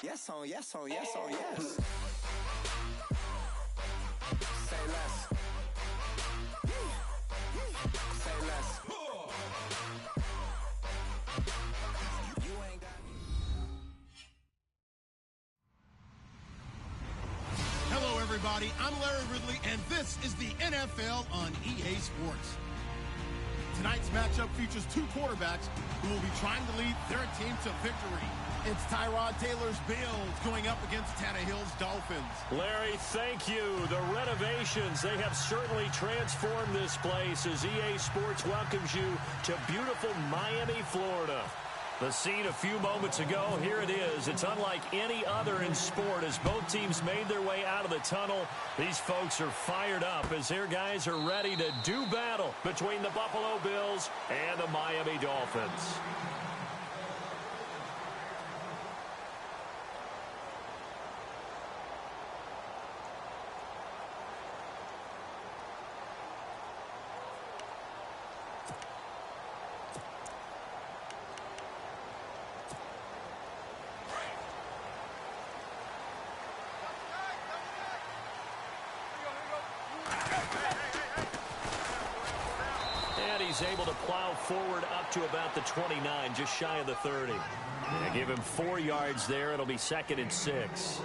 Yes on yes on yes on yes. Say less. Say less. You ain't got. Hello, everybody. I'm Larry Ridley, and this is the NFL on EA Sports. Tonight's matchup features two quarterbacks who will be trying to lead their team to victory. It's Tyrod Taylor's Bills going up against Tannehill's Dolphins. Larry, thank you. The renovations, they have certainly transformed this place as EA Sports welcomes you to beautiful Miami, Florida. The scene a few moments ago, here it is. It's unlike any other in sport as both teams made their way out of the tunnel. These folks are fired up as their guys are ready to do battle between the Buffalo Bills and the Miami Dolphins. He's able to plow forward up to about the 29, just shy of the 30. And give him 4 yards there. It'll be 2nd and 6.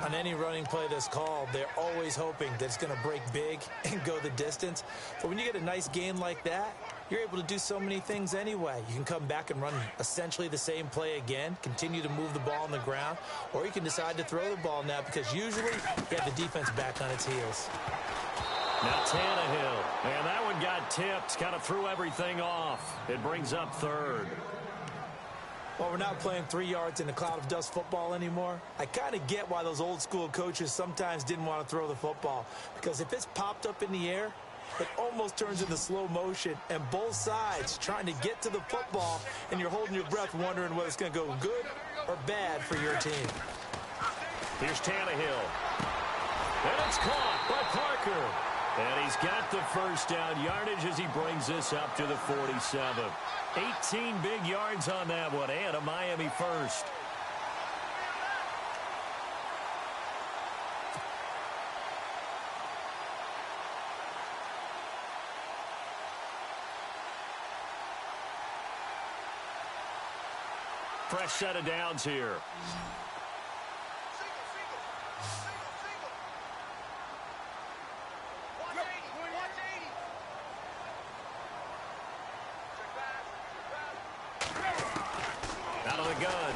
On any running play that's called, they're always hoping that it's going to break big and go the distance. But when you get a nice gain like that, you're able to do so many things anyway. You can come back and run essentially the same play again, continue to move the ball on the ground, or you can decide to throw the ball now because usually you have the defense back on its heels. Now Tannehill, and that one got tipped, kind of threw everything off. It brings up 3rd. Well, we're not playing 3 yards in a cloud of dust football anymore. I kind of get why those old school coaches sometimes didn't want to throw the football, because if it's popped up in the air, it almost turns into slow motion, and both sides trying to get to the football, and you're holding your breath wondering whether it's going to go good or bad for your team. Here's Tannehill. And it's caught by Parker. And he's got the first down yardage as he brings this up to the 47. 18 big yards on that one, and a Miami first. Fresh set of downs here.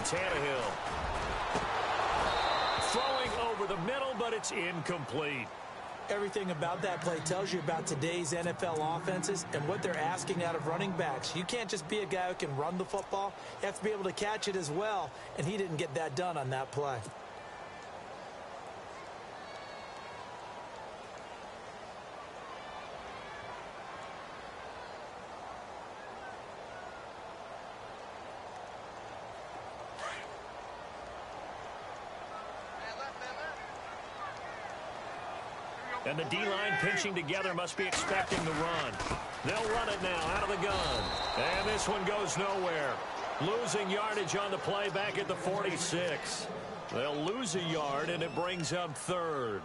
Tannehill. Throwing over the middle, but it's incomplete. Everything about that play tells you about today's NFL offenses and what they're asking out of running backs. You can't just be a guy who can run the football. You have to be able to catch it as well, and he didn't get that done on that play. And the D-line pinching together must be expecting the run. They'll run it now out of the gun. And this one goes nowhere. Losing yardage on the play back at the 46. They'll lose a yard, and it brings up 3rd.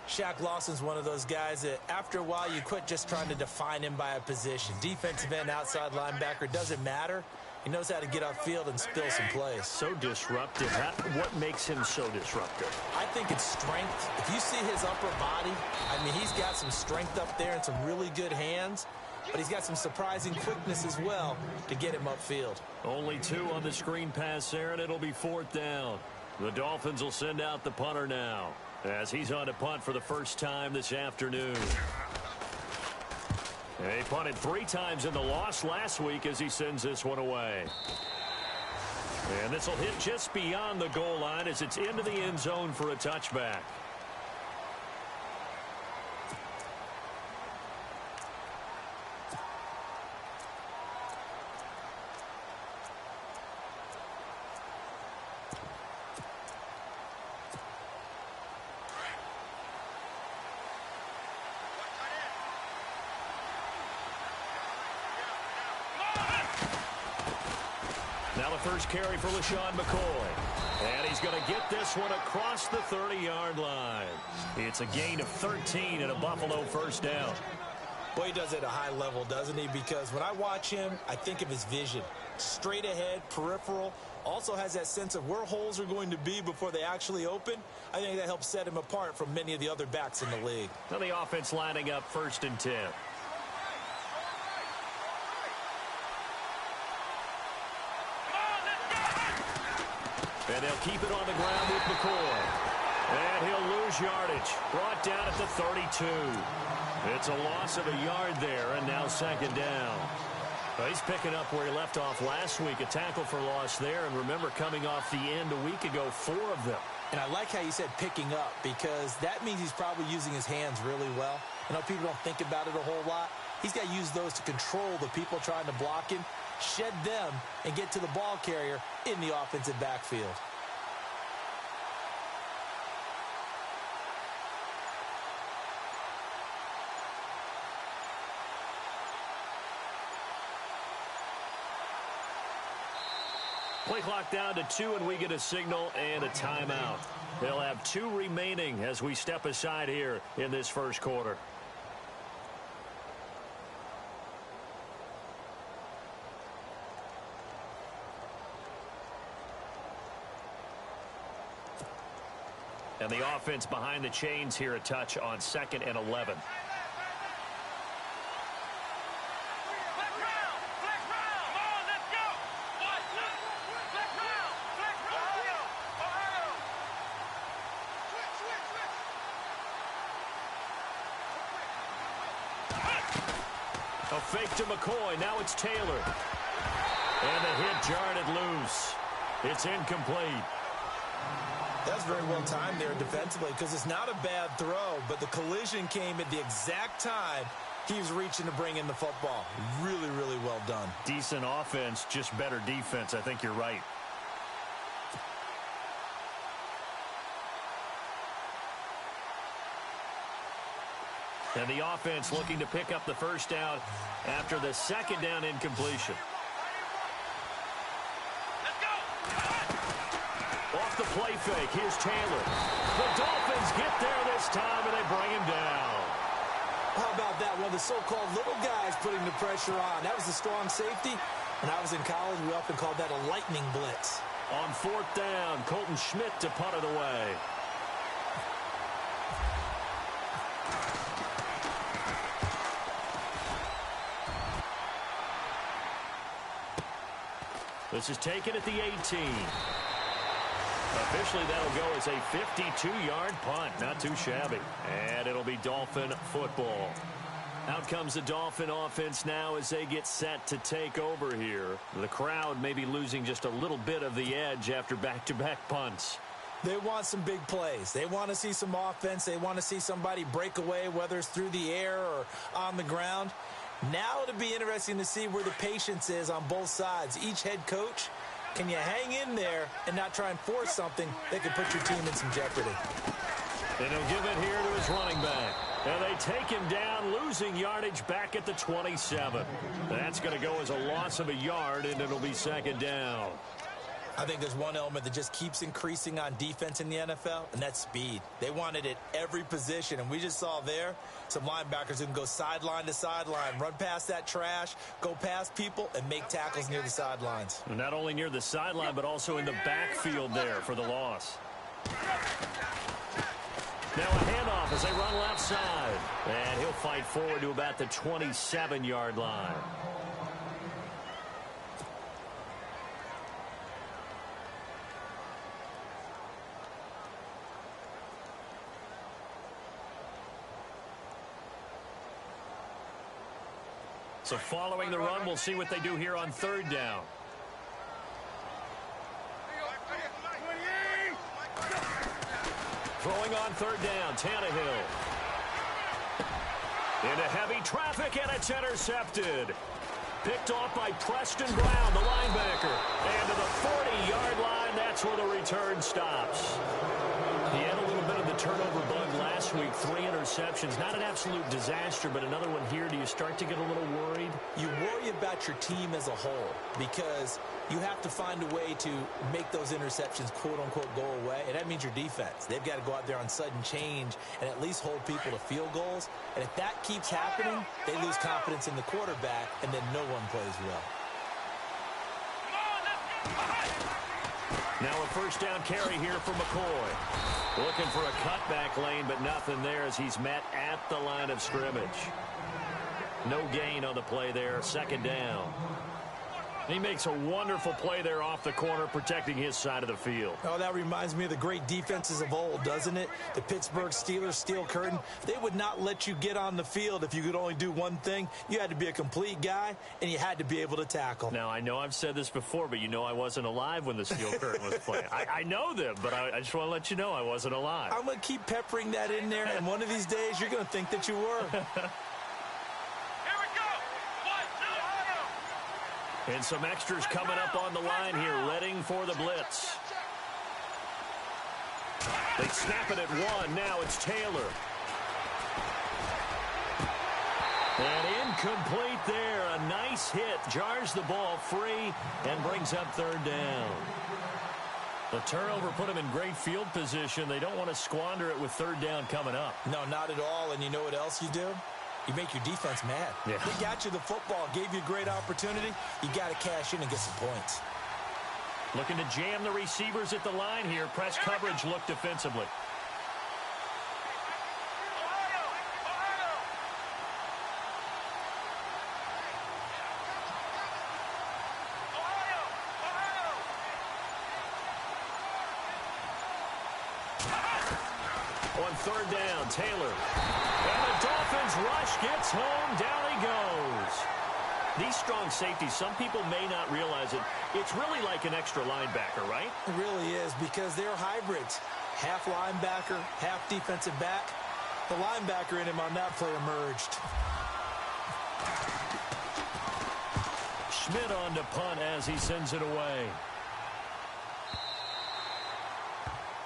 Shaq Lawson's one of those guys that after a while you quit just trying to define him by a position. Defensive end, outside linebacker, doesn't matter. He knows how to get upfield and spill some plays. So disruptive. What makes him so disruptive? I think it's strength. If you see his upper body, I mean, he's got some strength up there and some really good hands, but he's got some surprising quickness as well to get him upfield. Only 2 on the screen pass there, and it'll be 4th down. The Dolphins will send out the punter now as he's on to punt for the first time this afternoon. He punted 3 times in the loss last week as he sends this one away. And this will hit just beyond the goal line as it's into the end zone for a touchback. first carry for LaShawn McCoy. And he's going to get this one across the 30-yard line. It's a gain of 13 and a Buffalo first down. Well, he does it at a high level, doesn't he? Because when I watch him, I think of his vision. Straight ahead, peripheral. Also has that sense of where holes are going to be before they actually open. I think that helps set him apart from many of the other backs in the league. Now the offense lining up 1st and 10. And they'll keep it on the ground with McCoy. And he'll lose yardage. Brought down at the 32. It's a loss of a yard there, and now 2nd down. Well, he's picking up where he left off last week. A tackle for loss there, and remember, coming off the end a week ago, 4 of them. And I like how you said picking up, because that means he's probably using his hands really well. You know, people don't think about it a whole lot. He's got to use those to control the people trying to block him, shed them, and get to the ball carrier in the offensive backfield. Play clock down to 2, and we get a signal and a timeout. They'll have 2 remaining as we step aside here in this first quarter. And the offense behind the chains here a touch on 2nd and 11. A fake to McCoy. Now it's Taylor. And the hit jarred it loose. It's incomplete. That's very well timed there defensively, because it's not a bad throw, but the collision came at the exact time he was reaching to bring in the football. Really, really well done. Decent offense, just better defense. I think you're right. And the offense looking to pick up the first down after the 2nd down incompletion. Let's go! Off the play fake, here's Taylor. The Dolphins get there this time, and they bring him down. How about that? One of the so-called little guys putting the pressure on. That was the strong safety. When I was in college, we often called that a lightning blitz. On 4th down, Colton Schmidt to punt it away. This is taken at the 18. Officially, that'll go as a 52-yard punt. Not too shabby. And it'll be Dolphin football. Out comes the Dolphin offense now as they get set to take over here. The crowd may be losing just a little bit of the edge after back-to-back punts. They want some big plays. They want to see some offense. They want to see somebody break away, whether it's through the air or on the ground. Now it'll be interesting to see where the patience is on both sides. Each head coach, can you hang in there and not try and force something that could put your team in some jeopardy? And he'll give it here to his running back. And they take him down, losing yardage back at the 27. That's going to go as a loss of a yard, and it'll be 2nd down. I think there's one element that just keeps increasing on defense in the NFL, and that's speed. They want it at every position, and we just saw there some linebackers who can go sideline to sideline, run past that trash, go past people, and make tackles near the sidelines. Not only near the sideline, but also in the backfield there for the loss. Now a handoff as they run left side. And he'll fight forward to about the 27-yard line. So following the run, we'll see what they do here on 3rd down. Throwing on 3rd down, Tannehill. Into heavy traffic, and it's intercepted. Picked off by Preston Brown, the linebacker. And to the 40-yard line, that's where the return stops. He had a little bit of the turnover bug last week, 3 interceptions. Not an absolute disaster, but another one here. Do you start to get a little worried? You worry about your team as a whole because you have to find a way to make those interceptions, quote-unquote, go away, and that means your defense. They've got to go out there on sudden change and at least hold people to field goals. And if that keeps happening, they lose confidence in the quarterback, and then no one plays well. Now a first down carry here for McCoy. Looking for a cutback lane, but nothing there as he's met at the line of scrimmage. No gain on the play there, second down. He makes a wonderful play there off the corner, protecting his side of the field. Oh, that reminds me of the great defenses of old, doesn't it? The Pittsburgh Steelers, steel curtain. They would not let you get on the field if you could only do one thing. You had to be a complete guy, and you had to be able to tackle. Now, I know I've said this before, but you know I wasn't alive when the steel curtain was playing. I know them, but I just want to let you know I wasn't alive. I'm going to keep peppering that in there, and one of these days you're going to think that you were. And some extras coming up on the line here, readying for the blitz. They snap it at 1. Now it's Taylor. And incomplete there. A nice hit. Jars the ball free and brings up third down. The turnover put them in great field position. They don't want to squander it with third down coming up. No, not at all. And you know what else you do? You make your defense mad. Yeah. They got you the football, gave you a great opportunity. You got to cash in and get some points. Looking to jam the receivers at the line here. Press coverage look defensively. On third down, Taylor. And the Dolphins rush gets home. Down he goes. These strong safeties, some people may not realize it. It's really like an extra linebacker, right? It really is because they're hybrids. Half linebacker, half defensive back. The linebacker in him on that play emerged. Schmidt on to punt as he sends it away.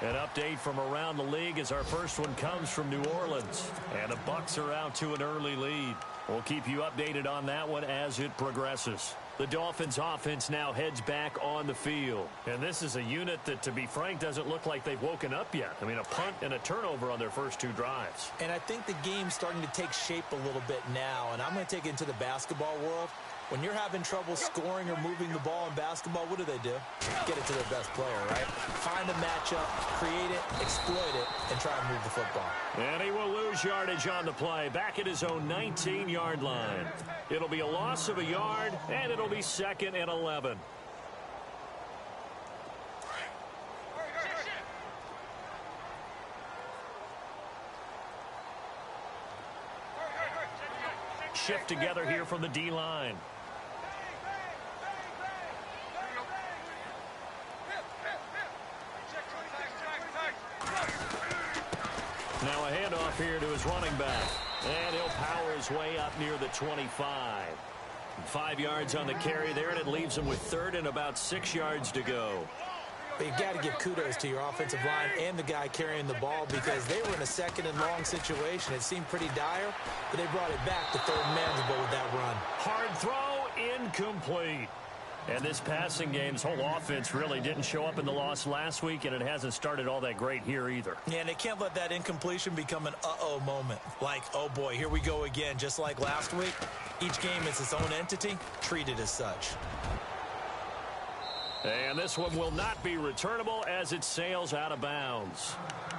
An update from around the league as our first one comes from New Orleans. And the Bucs are out to an early lead. We'll keep you updated on that one as it progresses. The Dolphins offense now heads back on the field. And this is a unit that, to be frank, doesn't look like they've woken up yet. I mean, a punt and a turnover on their first 2 drives. And I think the game's starting to take shape a little bit now. And I'm going to take it into the basketball world. When you're having trouble scoring or moving the ball in basketball, what do? Get it to their best player, right? Find a matchup, create it, exploit it, and try and move the football. And he will lose yardage on the play, back at his own 19-yard line. It'll be a loss of a yard, and it'll be 2nd and 11. Shift together here from the D-line. Now a handoff here to his running back. And he'll power his way up near the 25. 5 yards on the carry there, and it leaves him with 3rd and about 6 yards to go. But you've got to give kudos to your offensive line and the guy carrying the ball because they were in a 2nd and long situation. It seemed pretty dire, but they brought it back to 3rd and manageable with that run. Hard throw, incomplete. And this passing game's whole offense really didn't show up in the loss last week, and it hasn't started all that great here either. Yeah, and they can't let that incompletion become an uh-oh moment. Like, oh boy, here we go again, just like last week. Each game is its own entity, treated as such. And this one will not be returnable as it sails out of bounds.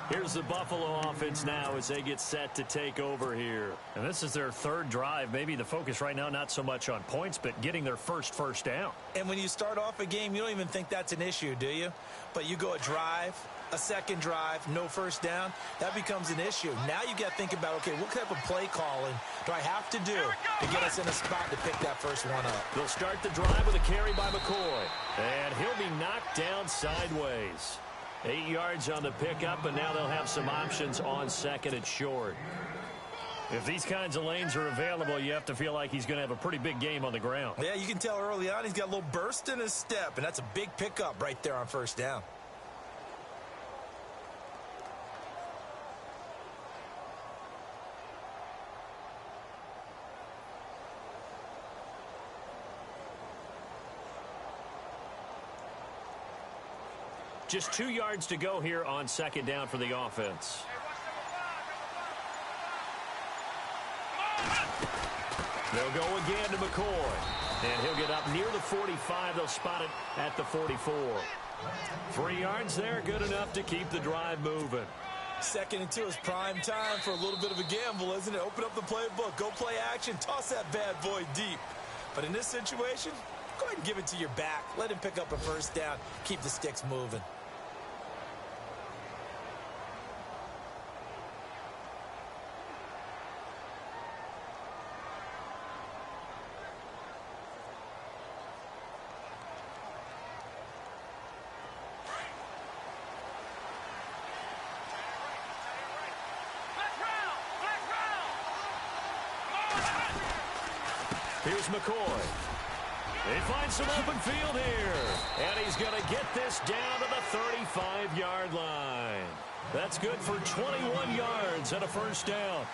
Here's the Buffalo offense now as they get set to take over here. And this is their 3rd drive. Maybe the focus right now not so much on points, but getting their first down. And when you start off a game, you don't even think that's an issue, do you? But you go a drive, a 2nd drive, no first down, that becomes an issue. Now you got to think about, okay, what type of play calling do I have to do to get us in a spot to pick that first one up? They'll start the drive with a carry by McCoy. And he'll be knocked down sideways. 8 yards on the pickup, and now they'll have some options on 2nd and short. If these kinds of lanes are available, you have to feel like he's going to have a pretty big game on the ground. Yeah, you can tell early on he's got a little burst in his step, and that's a big pickup right there on first down. Just 2 yards to go here on second down for the offense. They'll go again to McCoy. And he'll get up near the 45. They'll spot it at the 44. 3 yards there, good enough to keep the drive moving. 2nd and 2 is prime time for a little bit of a gamble, isn't it? Open up the playbook, go play action, toss that bad boy deep. But in this situation, go ahead and give it to your back. Let him pick up a first down. Keep the sticks moving. Here's McCoy. He finds some open field here. And he's going to get this down to the 35-yard line. That's good for 21 yards and a first down.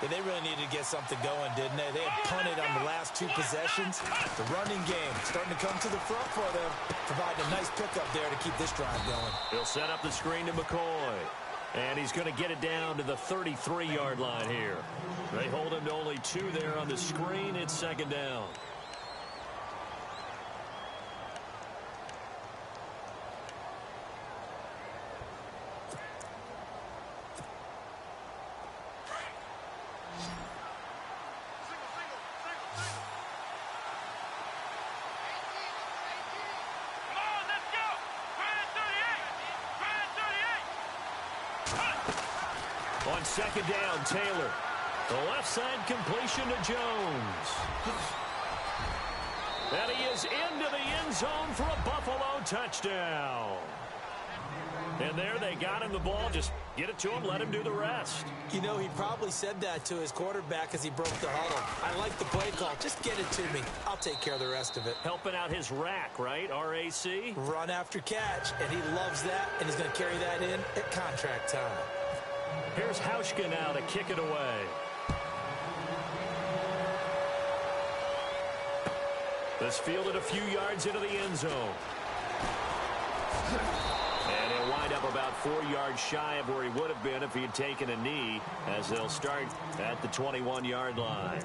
Yeah, they really needed to get something going, didn't they? They had punted on the last 2 possessions. The running game starting to come to the front for them, providing a nice pickup there to keep this drive going. He'll set up the screen to McCoy. And he's going to get it down to the 33-yard line here. They hold him to only 2 there on the screen. It's second down. On second down, Taylor. The left side completion to Jones. And he is into the end zone for a Buffalo touchdown. And there they got him the ball. Just get it to him, let him do the rest. You know, he probably said that to his quarterback as he broke the huddle. I like the play call. Just get it to me. I'll take care of the rest of it. Helping out his rack, right? R-A-C? Run after catch. And he loves that, and he's going to carry that in at contract time. Here's Hauschka now to kick it away. This fielded a few yards into the end zone. And he'll wind up about 4 yards shy of where he would have been if he had taken a knee, as they'll start at the 21-yard line.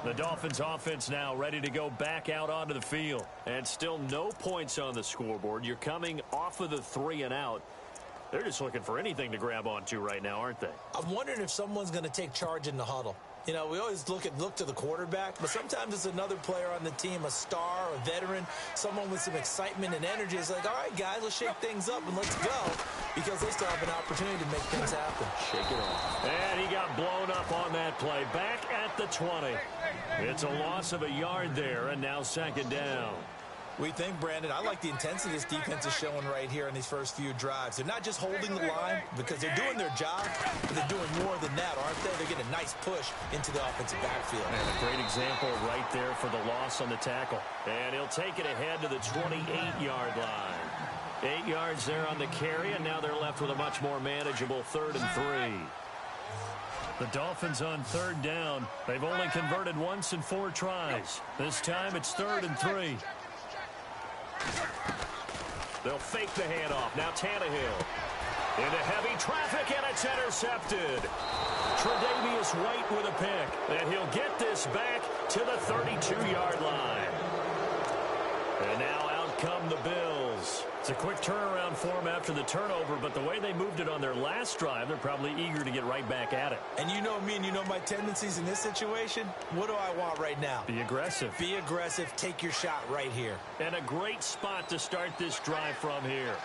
The Dolphins offense now ready to go back out onto the field. And still no points on the scoreboard. You're coming off of the 3 and out. They're just looking for anything to grab onto right now, aren't they? I'm wondering if someone's going to take charge in the huddle. You know, we always look to the quarterback, but sometimes it's another player on the team, a star, a veteran, someone with some excitement and energy. It's like, all right, guys, let's shake things up and let's go, because they still have an opportunity to make things happen. Shake it off. And he got blown up on that play. Back at the 20. It's a loss of a yard there, and now second down. We think, Brandon, I like the intensity this defense is showing right here in these first few drives. They're not just holding the line because they're doing their job, but they're doing more than that, aren't they? They're getting a nice push into the offensive backfield. And a great example right there for the loss on the tackle. And he'll take it ahead to the 28-yard line. 8 yards there on the carry, and now they're left with a much more manageable 3rd and 3. The Dolphins on 3rd down. They've only converted once in 4 tries. This time it's 3rd and 3. They'll fake the handoff. Now Tannehill. Into heavy traffic, and it's intercepted. Tre'Davious White with a pick. And he'll get this back to the 32-yard line. And now out come the Bills. It's a quick turnaround for them after the turnover, but the way they moved it on their last drive, they're probably eager to get right back at it. And you know me and you know my tendencies in this situation. What do I want right now? Be aggressive. Be aggressive. Take your shot right here. And a great spot to start this drive from here.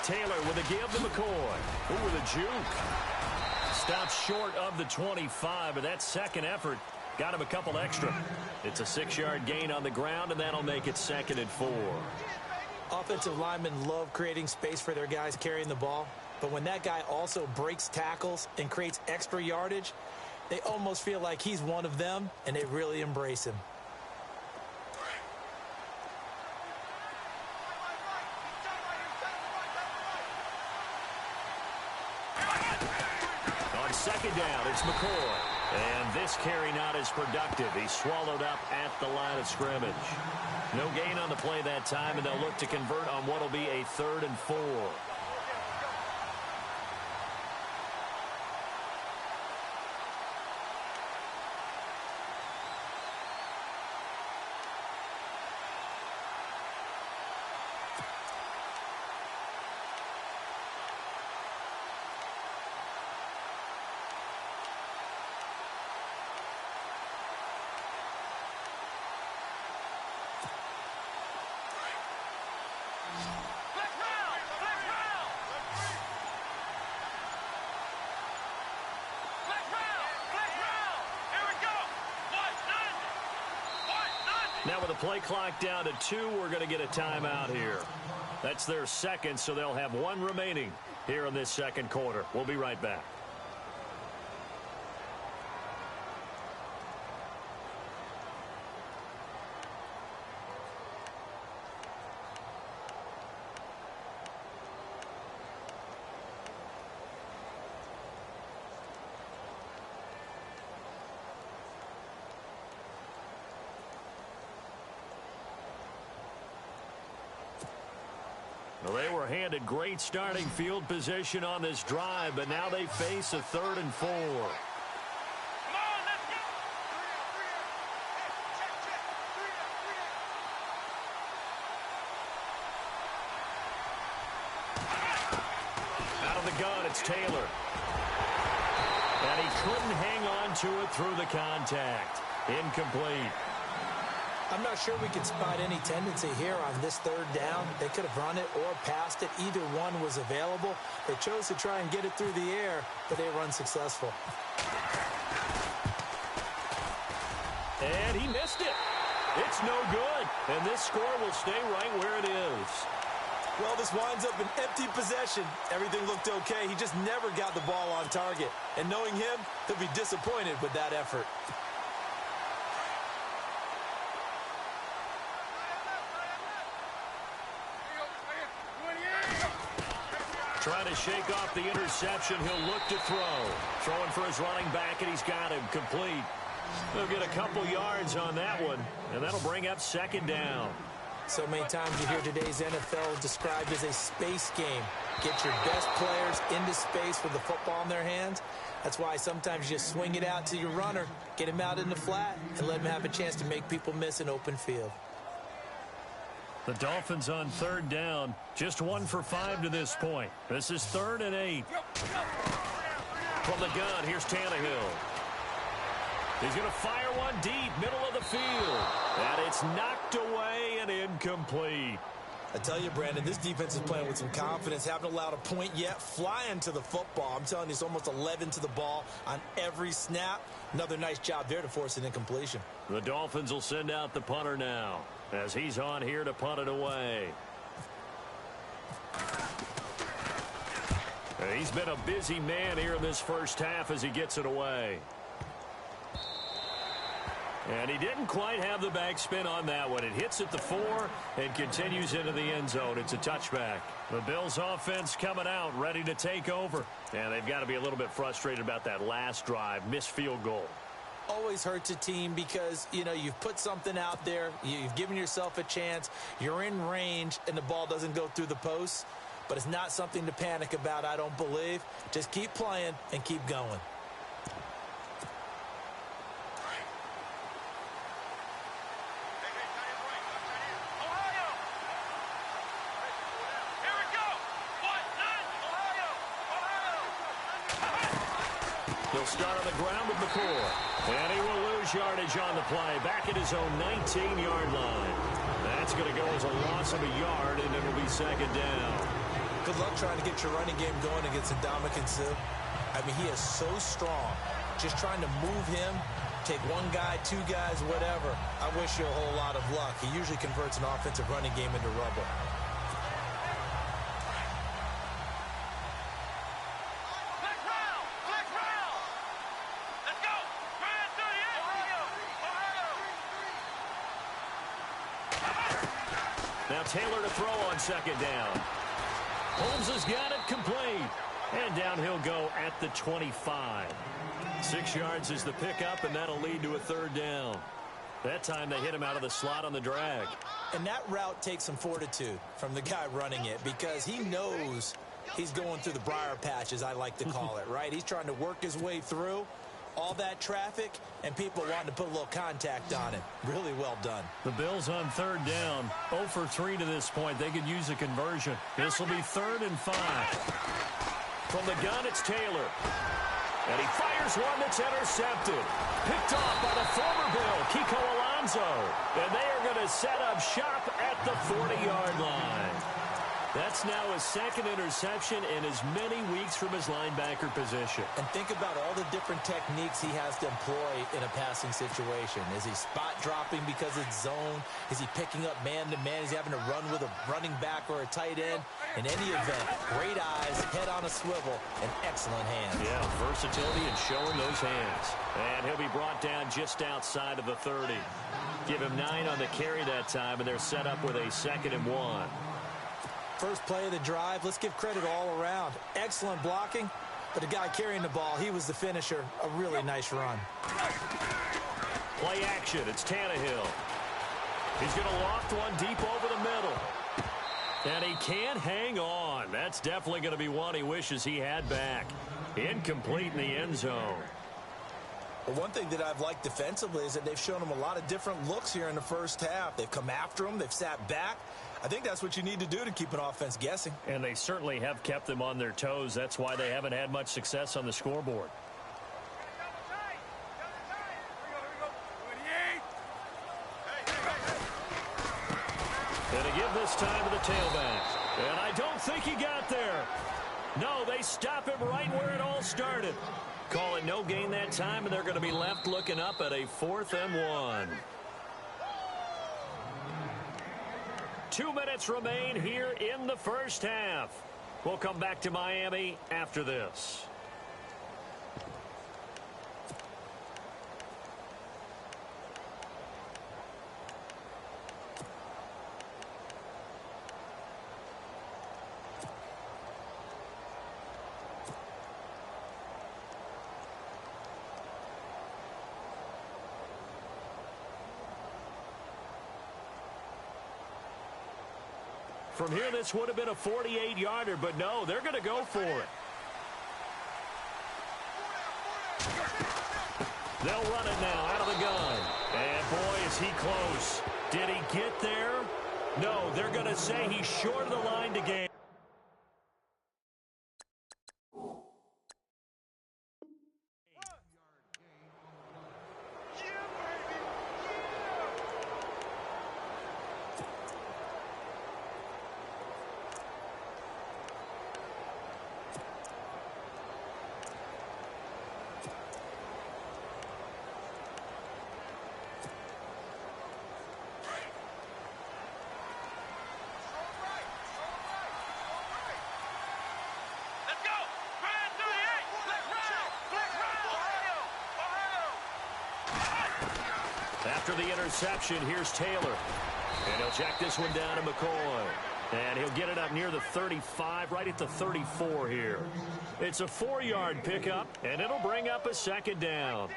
Taylor with a give to McCoy. Ooh, with a juke. Stops short of the 25, but that second effort got him a couple extra. It's a 6-yard gain on the ground, and that'll make it 2nd and 4. Offensive linemen love creating space for their guys carrying the ball, but when that guy also breaks tackles and creates extra yardage, they almost feel like he's one of them, and they really embrace him. On second down, it's McCoy. And this carry not as productive. He's swallowed up at the line of scrimmage. No gain on the play that time, and they'll look to convert on what will be a 3rd and 4. Now with the play clock down to 2, we're going to get a timeout here. That's their second, so they'll have 1 remaining here in this second quarter. We'll be right back. Well, they were handed great starting field position on this drive, but now they face a 3rd and 4. Out of the gun, it's Taylor. And he couldn't hang on to it through the contact. Incomplete. I'm not sure we can spot any tendency here on this 3rd down. They could have run it or passed it. Either one was available. They chose to try and get it through the air, but they were unsuccessful. And he missed it. It's no good. And this score will stay right where it is. Well, this winds up an empty possession. Everything looked okay. He just never got the ball on target. And knowing him, he'll be disappointed with that effort. Trying to shake off the interception. He'll look to throw. Throwing for his running back, and he's got him complete. They'll get a couple yards on that one, and that'll bring up 2nd down. So many times you hear today's NFL described as a space game. Get your best players into space with the football in their hands. That's why sometimes you just swing it out to your runner, get him out in the flat, and let him have a chance to make people miss an open field. The Dolphins on 3rd down. Just 1 for 5 to this point. This is 3rd and 8. From the gun, here's Tannehill. He's going to fire one deep, middle of the field. And it's knocked away and incomplete. I tell you, Brandon, this defense is playing with some confidence. Haven't allowed a point yet. Flying to the football. I'm telling you, it's almost 11 to the ball on every snap. Another nice job there to force an incompletion. The Dolphins will send out the punter now, as he's on here to punt it away. He's been a busy man here in this first half as he gets it away. And he didn't quite have the backspin on that one. It hits at the 4 and continues into the end zone. It's a touchback. The Bills offense coming out, ready to take over. And they've got to be a little bit frustrated about that last drive, missed field goal. Always hurts a team because, you know, you've put something out there, you've given yourself a chance, you're in range, and the ball doesn't go through the posts. But it's not something to panic about, I don't believe. Just keep playing and keep going. He'll start on the ground with McCoy. And he will lose yardage on the play. Back at his own 19-yard line. That's going to go as a loss of a yard, and it'll be 2nd down. Good luck trying to get your running game going against Ndamukong Suh. I mean, he is so strong. Just trying to move him, take one guy, 2 guys, whatever. I wish you a whole lot of luck. He usually converts an offensive running game into rubble. Now Taylor to throw on 2nd down. Holmes has got it complete. And down he'll go at the 25. 6 yards is the pickup, and that'll lead to a third down. That time they hit him out of the slot on the drag. And that route takes some fortitude from the guy running it because he knows he's going through the briar patch, as I like to call it, right? He's trying to work his way through all that traffic and people wanting to put a little contact on him. Really well done. The Bills on third down. 0 for 3 to this point. They could use a conversion. This will be 3rd and 5. From the gun, it's Taylor. And he fires one that's intercepted. Picked off by the former Bill, Kiko Alonso. And they are going to set up shop at the 40-yard line. That's now his 2nd interception in as many weeks from his linebacker position. And think about all the different techniques he has to employ in a passing situation. Is he spot dropping because it's zone? Is he picking up man-to-man? Is he having to run with a running back or a tight end? In any event, great eyes, head on a swivel, and excellent hands. Yeah, versatility and showing those hands. And he'll be brought down just outside of the 30. Give him 9 on the carry that time, and they're set up with a 2nd and 1. First play of the drive, let's give credit all around. Excellent blocking, but the guy carrying the ball, he was the finisher. A really nice run. Play action, it's Tannehill. He's going to loft one deep over the middle. And he can't hang on. That's definitely going to be one he wishes he had back. Incomplete in the end zone. Well, one thing that I've liked defensively is that they've shown him a lot of different looks here in the first half. They've come after him. They've sat back. I think that's what you need to do to keep an offense guessing. And they certainly have kept them on their toes. That's why they haven't had much success on the scoreboard. And to give this time to the tailback. And I don't think he got there. No, they stop him right where it all started. Call it no gain that time, and they're going to be left looking up at a 4th and 1. 2 minutes remain here in the first half. We'll come back to Miami after this. From here, this would have been a 48-yarder, but no, they're going to go for it. They'll run it now out of the gun. And, boy, is he close. Did he get there? No, they're going to say he's short of the line to gain. After the interception, here's Taylor. And he'll check this one down to McCoy. And he'll get it up near the 35, right at the 34 here. It's a 4-yard pickup, and it'll bring up a 2nd down.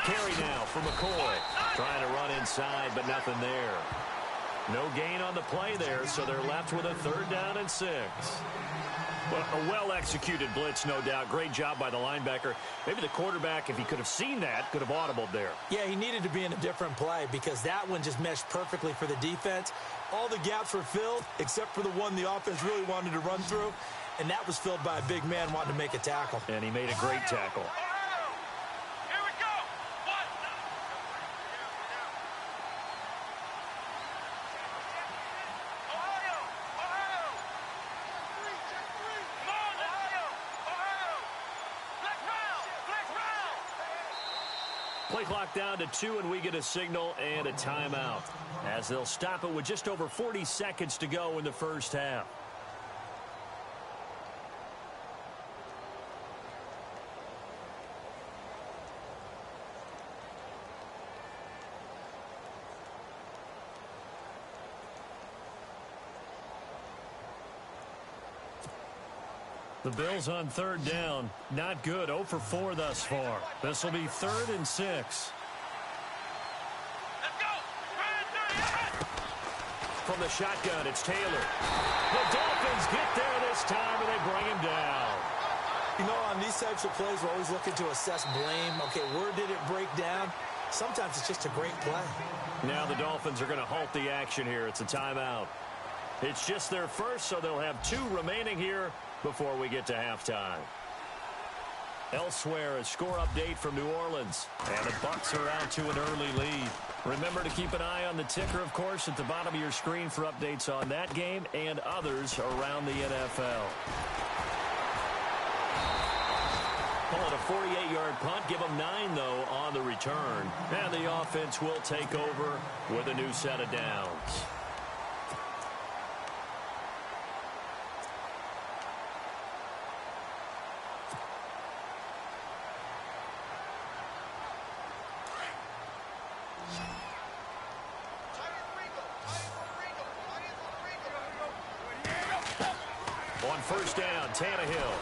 Carry now for McCoy. Trying to run inside, but nothing there. No gain on the play there, so they're left with a 3rd down and 6. Well, a well-executed blitz, no doubt. Great job by the linebacker. Maybe the quarterback, if he could have seen that, could have audibled there. Yeah, he needed to be in a different play because that one just meshed perfectly for the defense. All the gaps were filled except for the one the offense really wanted to run through, and that was filled by a big man wanting to make a tackle. And he made a great tackle. Play clock down to 2, and we get a signal and a timeout, as they'll stop it with just over 40 seconds to go in the first half. The Bills on third down. Not good. 0 for 4 thus far. This will be 3rd and 6. Let's go. From the shotgun, it's Taylor. The Dolphins get there this time, and they bring him down. You know, on these types of plays, we're always looking to assess blame. Okay, where did it break down? Sometimes it's just a great play. Now the Dolphins are going to halt the action here. It's a timeout. It's just their first, so they'll have 2 remaining here before we get to halftime. Elsewhere, a score update from New Orleans. And the Bucs are out to an early lead. Remember to keep an eye on the ticker, of course, at the bottom of your screen for updates on that game and others around the NFL. Call it a 48-yard punt. Give them 9, though, on the return. And the offense will take over with a new set of downs. On first down, Tannehill.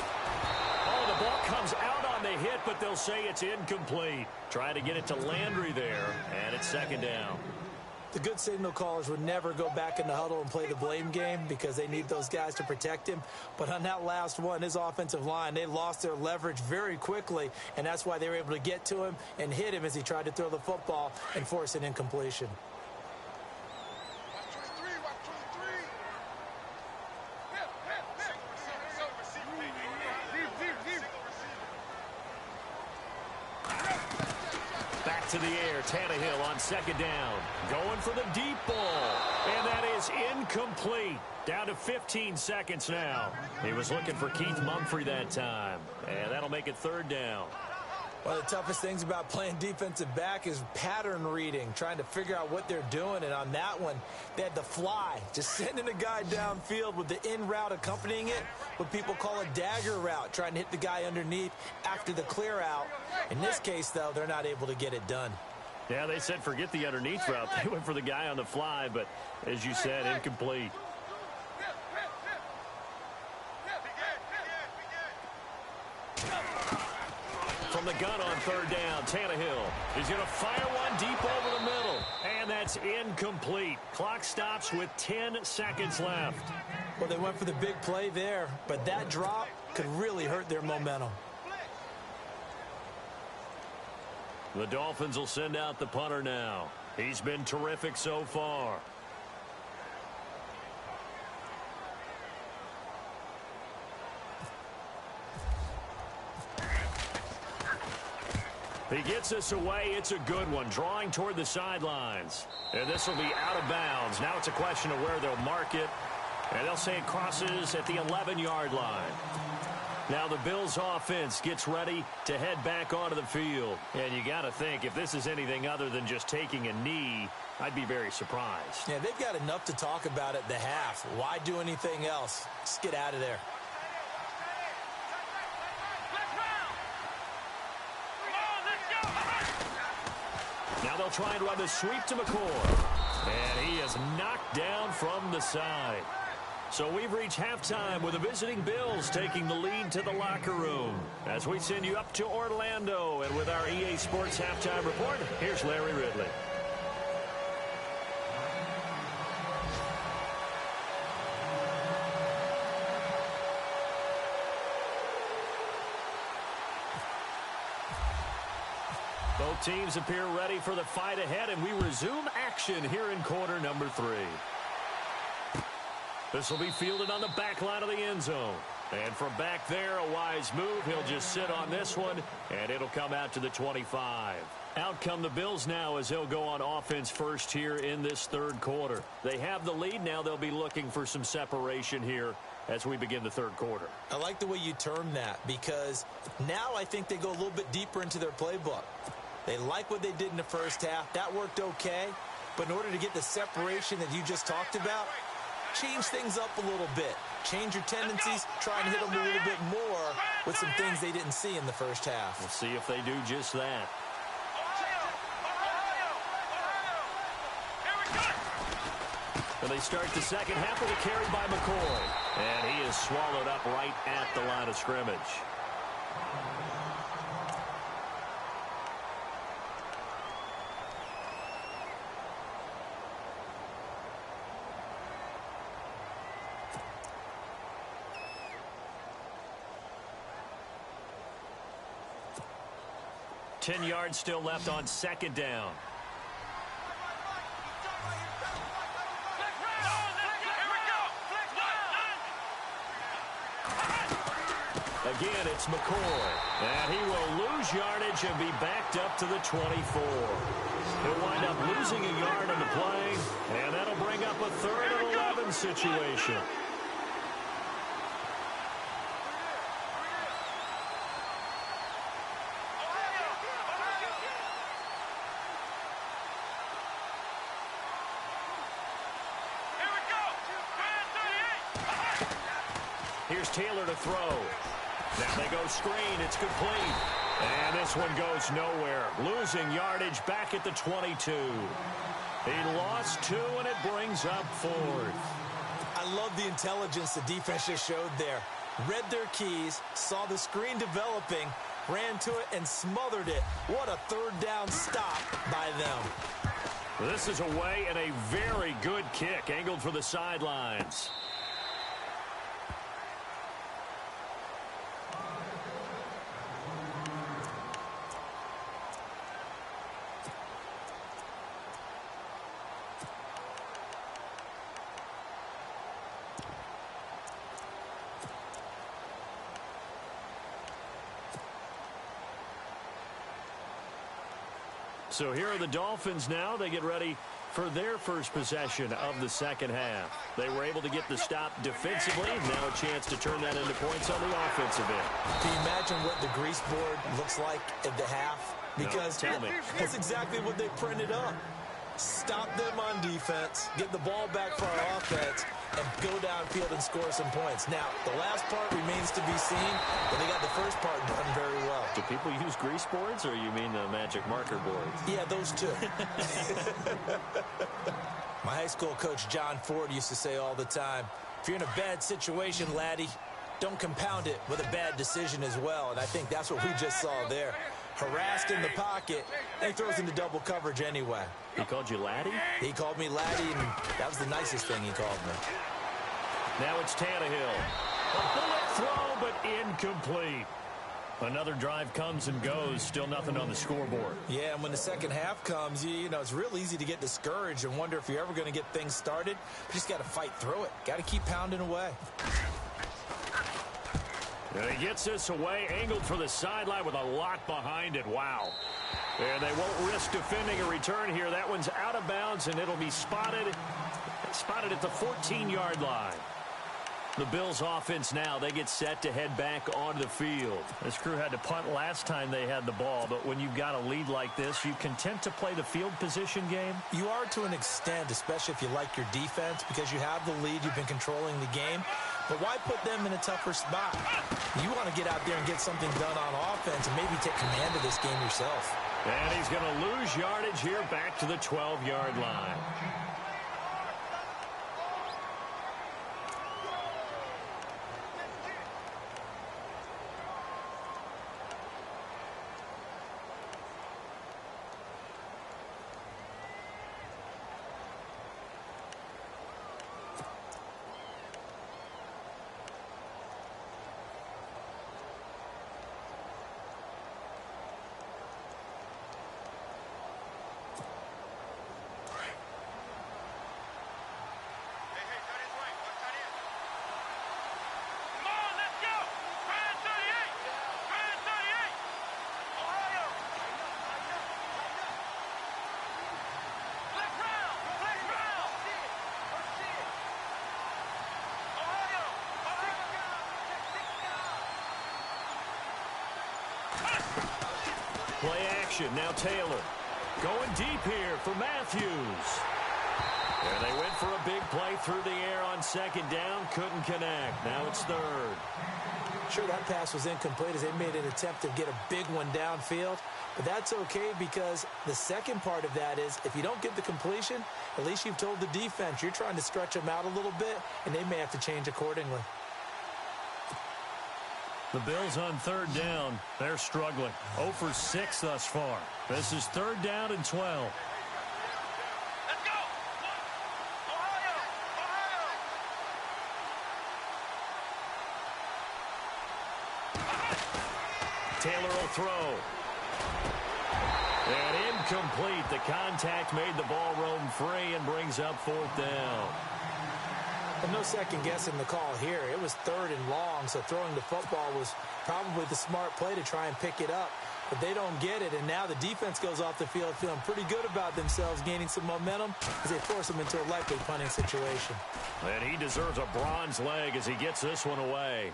Oh, the ball comes out on the hit, but they'll say it's incomplete. Trying to get it to Landry there, and it's 2nd down. The good signal callers would never go back in the huddle and play the blame game because they need those guys to protect him. But on that last one, his offensive line, they lost their leverage very quickly, and that's why they were able to get to him and hit him as he tried to throw the football and force an incompletion. To the air, Tannehill on 2nd down. Going for the deep ball. And that is incomplete. Down to 15 seconds now. He was looking for Keith Mumphrey that time. And that'll make it 3rd down. One of the toughest things about playing defensive back is pattern reading, trying to figure out what they're doing. And on that one, they had the fly, just sending a guy downfield with the in route accompanying it, what people call a dagger route, trying to hit the guy underneath after the clear out. In this case, though, they're not able to get it done. Yeah, they said forget the underneath route. They went for the guy on the fly, but as you said, incomplete. From the gun on 3rd down, Tannehill. He's going to fire one deep over the middle. And that's incomplete. Clock stops with 10 seconds left. Well, they went for the big play there, but that drop could really hurt their momentum. The Dolphins will send out the punter now. He's been terrific so far. He gets us away. It's a good one. Drawing toward the sidelines. And this will be out of bounds. Now it's a question of where they'll mark it. And they'll say it crosses at the 11-yard line. Now the Bills offense gets ready to head back onto the field. And you got to think, if this is anything other than just taking a knee, I'd be very surprised. Yeah, they've got enough to talk about at the half. Why do anything else? Just get out of there. Now they'll try and run the sweep to McCoy. And he is knocked down from the side. So we've reached halftime with the visiting Bills taking the lead to the locker room. As we send you up to Orlando, and with our EA Sports Halftime Report, here's Larry Ridley. Both teams appear ready for the fight ahead, and we resume action here in quarter number 3. This will be fielded on the back line of the end zone. And from back there, a wise move. He'll just sit on this one, and it'll come out to the 25. Out come the Bills now as they'll go on offense first here in this 3rd quarter. They have the lead. Now they'll be looking for some separation here as we begin the 3rd quarter. I like the way you term that, because now I think they go a little bit deeper into their playbook. They like what they did in the first half. That worked okay. But in order to get the separation that you just talked about, change things up a little bit. Change your tendencies, try and hit them a little bit more with some things they didn't see in the first half. We'll see if they do just that. And they start the second half with a carry by McCoy. And he is swallowed up right at the line of scrimmage. Ten yards still left on second down. Again, it's McCoy. And he will lose yardage and be backed up to the 24. He'll wind up losing a yard on the play, and that'll bring up a 3rd and 11 situation. Here's Taylor to throw. Now they go screen. It's complete. And this one goes nowhere. Losing yardage back at the 22. He lost 2, and it brings up 4th. I love the intelligence the defense just showed there. Read their keys, saw the screen developing, ran to it, and smothered it. What a 3rd down stop by them. This is away and a very good kick angled for the sidelines. So here are the Dolphins now. They get ready for their first possession of the second half. They were able to get the stop defensively. Now a chance to turn that into points on the offensive end. Can you imagine what the grease board looks like at the half? Because no, tell me. That's exactly what they printed up. Stop them on defense, get the ball back for our offense, and go downfield and score some points. Now, the last part remains to be seen, but they got the first part done very well. Do people use grease boards, or you mean the magic marker boards? Yeah, those two. My high school coach, John Ford, used to say all the time, if you're in a bad situation, laddie, don't compound it with a bad decision as well. And I think that's what we just saw there. Harassed in the pocket, and he throws into double coverage anyway. He called you laddie? He called me laddie, and that was the nicest thing he called me. Now it's Tannehill. A bullet throw, but incomplete. Another drive comes and goes. Still nothing on the scoreboard. Yeah, and when the second half comes, you know, it's real easy to get discouraged and wonder if you're ever going to get things started. You just got to fight through it. Got to keep pounding away. And he gets this away, angled for the sideline with a lot behind it. Wow. And they won't risk defending a return here. That one's out of bounds, and it'll be spotted at the 14-yard line. The Bills offense now, they get set to head back onto the field. This crew had to punt last time they had the ball, but when you've got a lead like this, you content to play the field position game? You are to an extent, especially if you like your defense, because you have the lead, you've been controlling the game. But why put them in a tougher spot? You want to get out there and get something done on offense and maybe take command of this game yourself. And he's going to lose yardage here back to the 12-yard line. formation. Now Taylor going deep here for Matthews. And they went for a big play through the air on second down. Couldn't connect. Now it's third. Sure, that pass was incomplete as they made an attempt to get a big one downfield. But that's okay because the second part of that is if you don't get the completion, at least you've told the defense you're trying to stretch them out a little bit, and they may have to change accordingly. The Bills on third down. They're struggling. 0 for 6 thus far. This is third down and 12. Taylor will throw. And incomplete. The contact made the ball roam free and brings up fourth down. And no second guessing the call here. It was third and long, so throwing the football was probably the smart play to try and pick it up. But they don't get it, and now the defense goes off the field feeling pretty good about themselves, gaining some momentum as they force them into a likely punting situation. And he deserves a bronze leg as he gets this one away.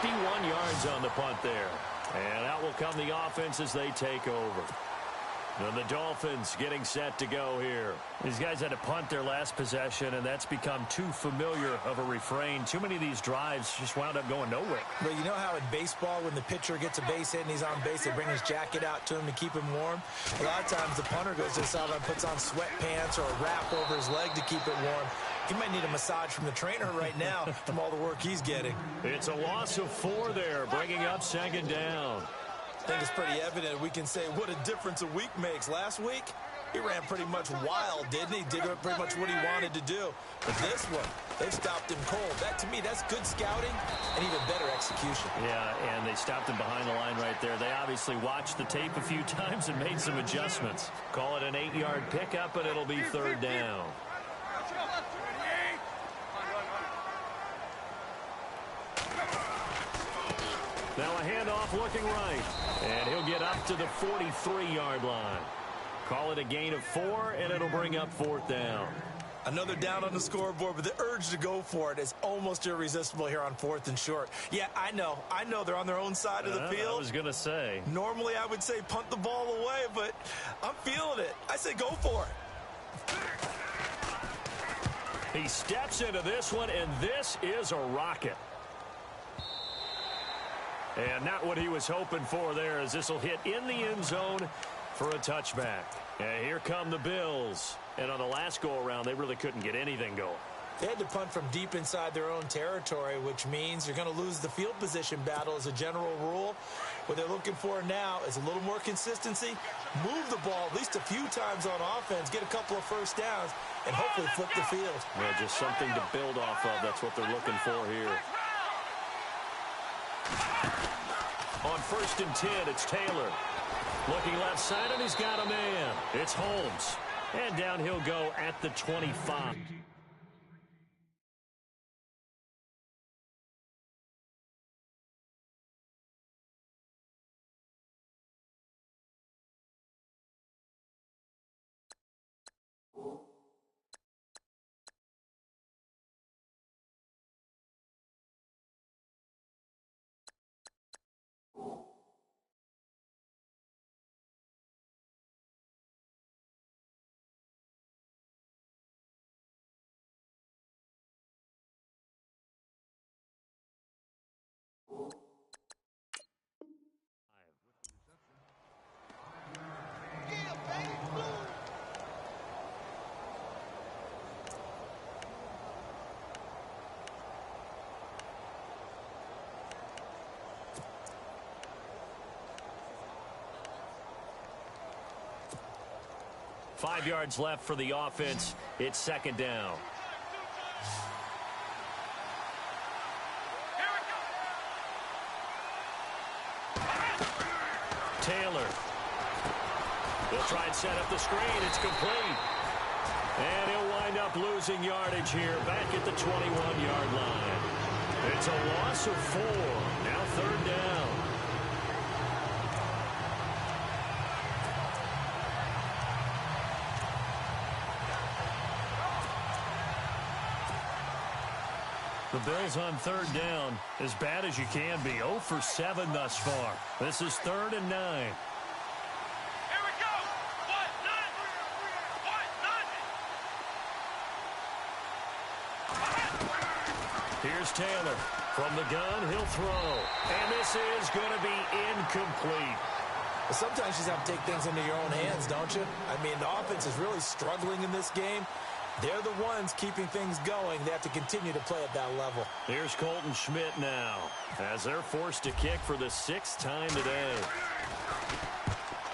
51 yards on the punt there. And out will come the offense as they take over. And the Dolphins getting set to go here. These guys had to punt their last possession, and that's become too familiar of a refrain. Too many of these drives just wound up going nowhere. Well, you know how in baseball, when the pitcher gets a base hit and he's on base, they bring his jacket out to him to keep him warm? A lot of times the punter goes to the sideline, puts on sweatpants or a wrap over his leg to keep it warm. He might need a massage from the trainer right now from all the work he's getting. It's a loss of 4 there, bringing up second down. I think it's pretty evident we can say what a difference a week makes. Last week, he ran pretty much wild, didn't he? Did pretty much what he wanted to do. But this one, they've stopped him cold. That, to me, that's good scouting and even better execution. Yeah, and they stopped him behind the line right there. They obviously watched the tape a few times and made some adjustments. Call it an 8-yard pickup, and it'll be third down. Now a handoff looking right. And he'll get up to the 43-yard line. Call it a gain of 4, and it'll bring up fourth down. Another down on the scoreboard, but the urge to go for it is almost irresistible here on 4th and short. Yeah, I know they're on their own side of the field. I was going to say. Normally I would say punt the ball away, but I'm feeling it. I say go for it. He steps into this one, and this is a rocket. And not what he was hoping for there, as this will hit in the end zone for a touchback. And here come the Bills. And on the last go-around, they really couldn't get anything going. They had to punt from deep inside their own territory, which means you're going to lose the field position battle as a general rule. What they're looking for now is a little more consistency, move the ball at least a few times on offense, get a couple of first downs, and hopefully flip the field. Well, just something to build off of. That's what they're looking for here. On 1st and 10, it's Taylor. Looking left side, and he's got a man. It's Holmes. And down he'll go at the 25. Five yards left for the offense. It's second down. Taylor. He'll try and set up the screen. It's complete. And he'll wind up losing yardage here back at the 21-yard line. It's a loss of 4. Now third down. The Bills on third down, as bad as you can be. 0 for 7 thus far. This is 3rd and 9. Here's Taylor. From the gun, he'll throw. And this is going to be incomplete. Well, sometimes you just have to take things into your own hands, don't you? I mean, the offense is really struggling in this game. They're the ones keeping things going. They have to continue to play at that level. Here's Colton Schmidt now, as they're forced to kick for the 6th time today.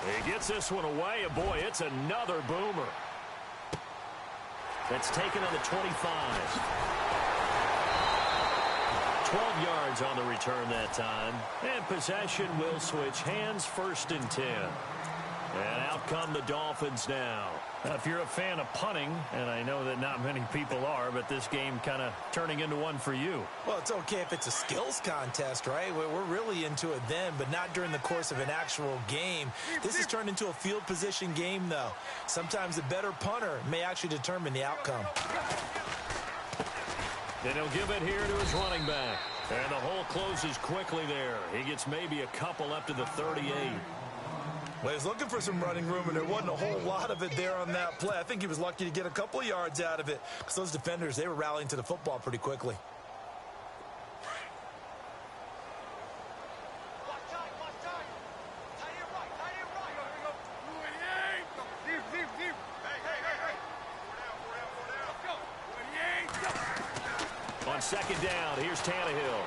He gets this one away, and boy, it's another boomer. That's taken on the 25. 12 yards on the return that time. And possession will switch hands, 1st and 10. And out come the Dolphins now. Now, if you're a fan of punting, and I know that not many people are, but this game kind of turning into one for you. Well, it's okay if it's a skills contest, right? We're really into it then, but not during the course of an actual game. This has turned into a field position game, though. Sometimes the better punter may actually determine the outcome. Then he'll give it here to his running back. And the hole closes quickly there. He gets maybe a couple up to the 38. Well, he was looking for some running room, and there wasn't a whole lot of it there on that play. I think he was lucky to get a couple of yards out of it because those defenders, they were rallying to the football pretty quickly. On 2nd down, here's Tannehill.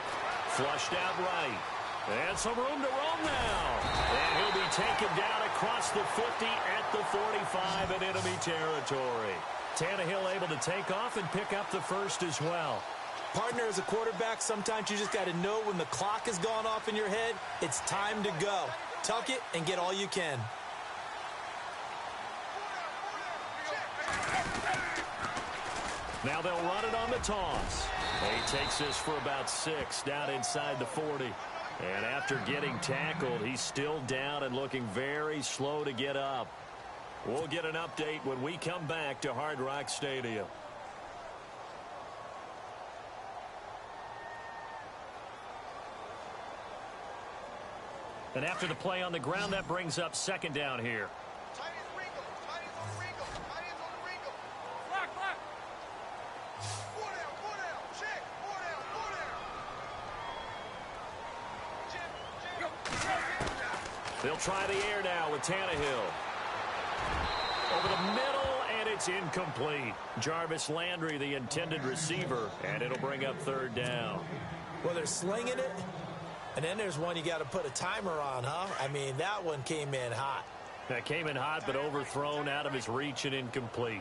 Flushed out right. And some room to roam now. And he'll be taken down across the 50 at the 45 in enemy territory. Tannehill able to take off and pick up the 1st as well. Partner, as a quarterback, sometimes you just got to know when the clock has gone off in your head, it's time to go. Tuck it and get all you can. Now they'll run it on the toss. He takes this for about 6 down inside the 40. And after getting tackled, he's still down and looking very slow to get up. We'll get an update when we come back to Hard Rock Stadium. And after the play on the ground, that brings up 2nd down here. They'll try the air now with Tannehill. Over the middle, and it's incomplete. Jarvis Landry, the intended receiver, and it'll bring up 3rd down. Well, they're slinging it, and then there's one you got to put a timer on, huh? I mean, that one came in hot. That came in hot, but overthrown out of his reach and incomplete.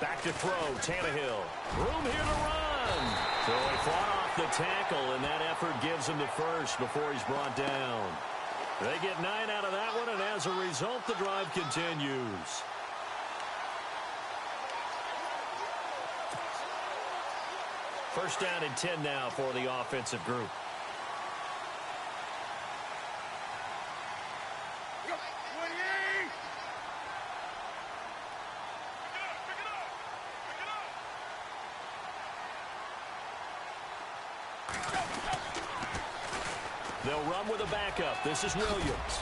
Back to throw, Tannehill. Room here to run. So he fought off the tackle, and that effort gives him the 1st before he's brought down. They get 9 out of that one, and as a result, the drive continues. First down and 10 now for the offensive group. They'll run with a backup. This is Williams.